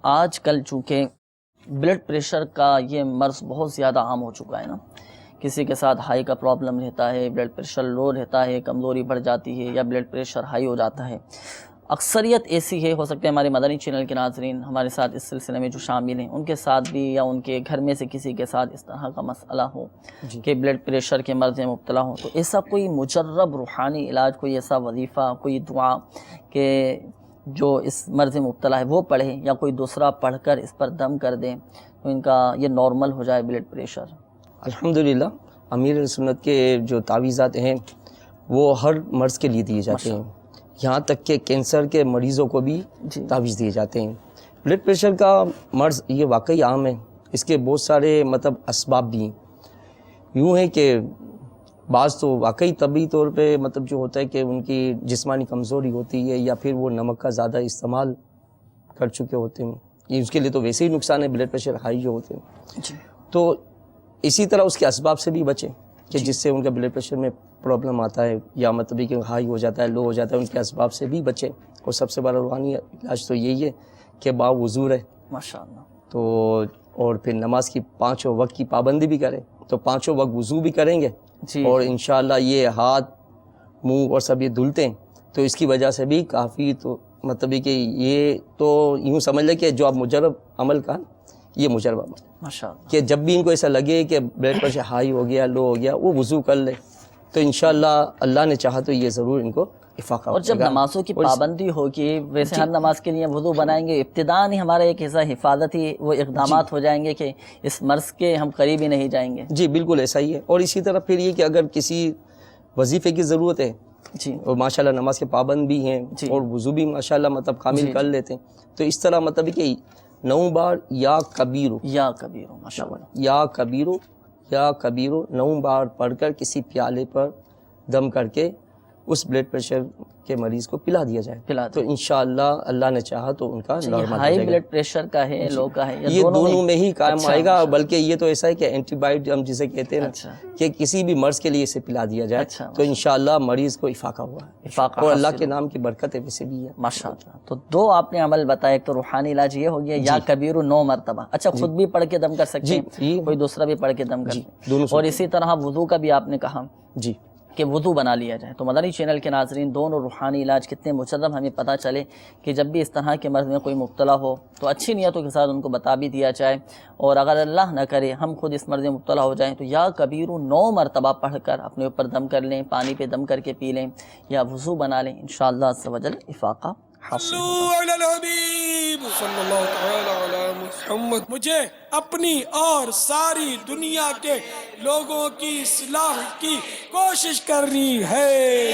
آج کل چونکہ بلڈ پریشر کا یہ مرض بہت زیادہ عام ہو چکا ہے نا، کسی کے ساتھ ہائی کا پرابلم رہتا ہے، بلڈ پریشر لو رہتا ہے، کمزوری بڑھ جاتی ہے، یا بلڈ پریشر ہائی ہو جاتا ہے۔ اکثریت ایسی ہے، ہو سکتا ہے ہمارے مدنی چینل کے ناظرین ہمارے ساتھ اس سلسلے میں جو شامل ہیں ان کے ساتھ بھی، یا ان کے گھر میں سے کسی کے ساتھ اس طرح کا مسئلہ ہو کہ بلڈ پریشر کے مرض میں مبتلا ہو، تو ایسا کوئی مجرب روحانی علاج، کوئی ایسا وظیفہ، کوئی دعا کہ جو اس مرض میں مبتلا ہے وہ پڑھے، یا کوئی دوسرا پڑھ کر اس پر دم کر دیں تو ان کا یہ نارمل ہو جائے بلڈ پریشر؟ الحمدللہ امیر سنت کے جو تعویذات ہیں وہ ہر مرض کے لیے دیے جاتے ہیں، یہاں تک کہ کینسر کے مریضوں کو بھی تعویذ دیے جاتے ہیں۔ بلڈ پریشر کا مرض یہ واقعی عام ہے، اس کے بہت سارے اسباب بھی ہیں۔ یوں ہے کہ بعض تو واقعی طبی طور پہ جو ہوتا ہے کہ ان کی جسمانی کمزوری ہوتی ہے، یا پھر وہ نمک کا زیادہ استعمال کر چکے ہوتے ہیں، یہ اس کے لیے تو ویسے ہی نقصان ہے بلڈ پریشر ہائی جو ہوتے ہیں۔ تو اسی طرح اس کے اسباب سے بھی بچیں کہ جس سے ان کا بلڈ پریشر میں پرابلم آتا ہے، یا کہ ہائی ہو جاتا ہے، لو ہو جاتا ہے، ان کے اسباب سے بھی بچیں۔ اور سب سے بڑا روحانی علاج تو یہی ہے کہ باوضو رہے، ماشاءاللہ، تو اور پھر نماز کی 5 وقت کی پابندی بھی کریں، تو 5 وقت وضو بھی کریں گے، اور انشاءاللہ یہ ہاتھ منہ اور سب یہ دھلتے ہیں، تو اس کی وجہ سے بھی کافی تو کہ یہ تو یوں سمجھ لیں کہ جو آپ مجرب عمل کا یہ مجرب عمل ماشاءاللہ، کہ جب بھی ان کو ایسا لگے کہ بلڈ پریشر ہائی ہو گیا، لو ہو گیا، وہ وضو کر لے، تو انشاءاللہ اللہ نے چاہا تو یہ ضرور ان کو افاقہ اور جب نمازوں کی پابندی ہوگی، ویسے ہر نماز کے لیے وضو بنائیں گے، ابتداءً ہی ہمارا ایک حصہ حفاظتی وہ اقدامات ہو جائیں گے کہ اس مرض کے ہم قریب ہی نہیں جائیں گے۔ جی بالکل ایسا ہی ہے۔ اور اسی طرح پھر یہ کہ اگر کسی وظیفے کی ضرورت ہے، اور ماشاءاللہ نماز کے پابند بھی ہیں، اور وضو بھی ماشاءاللہ کامل کر لیتے ہیں، تو اس طرح کہ 9 بار یا کبیرو یا کبیرو 9 بار پڑھ کر کسی پیالے پر دم کر کے اس بلڈ پریشر کے مریض کو پلا دیا جائے، تو انشاءاللہ اللہ نے چاہا تو ان کا نارمل ہو جائے گا۔ بلڈ پریشر کا ہے، لو کا ہے، یہ دونوں میں ہی قائم آئے گا، بلکہ یہ تو ایسا ہے کہ اینٹی بائیوٹک ہم جسے کہتے ہیں کہ کسی بھی مرض کے لیے اسے پلا دیا جائے تو انشاءاللہ مریض کو افاقہ ہوا ہے، اور اللہ کے نام کی برکت ہے ویسے بھی ہے ماشاءاللہ۔ تو 2 آپ نے عمل بتایا، ایک تو روحانی علاج یہ ہو گیا یا کبیرو 9 مرتبہ، اچھا خود بھی پڑھ کے دم کر سکتے ہیں، کوئی دوسرا بھی پڑھ کے دم کر سکتے، اور اسی طرح وضو کا بھی آپ نے کہا کہ وضو بنا لیا جائے۔ تو مدنی چینل کے ناظرین دونوں روحانی علاج کتنے مجرب ہمیں پتہ چلے کہ جب بھی اس طرح کے مرض میں کوئی مبتلا ہو تو اچھی نیتوں کے ساتھ ان کو بتا بھی دیا جائے، اور اگر اللہ نہ کرے ہم خود اس مرض میں مبتلا ہو جائیں تو یا کبیرو 9 مرتبہ پڑھ کر اپنے اوپر دم کر لیں، پانی پہ دم کر کے پی لیں، یا وضو بنا لیں، انشاءاللہ عز و جل افاقہ حاصل ہوگا۔ صلی اللہ تعالی علی محمد۔ مجھے اپنی اور ساری دنیا کے لوگوں کی اصلاح کی کوشش کرنی ہے۔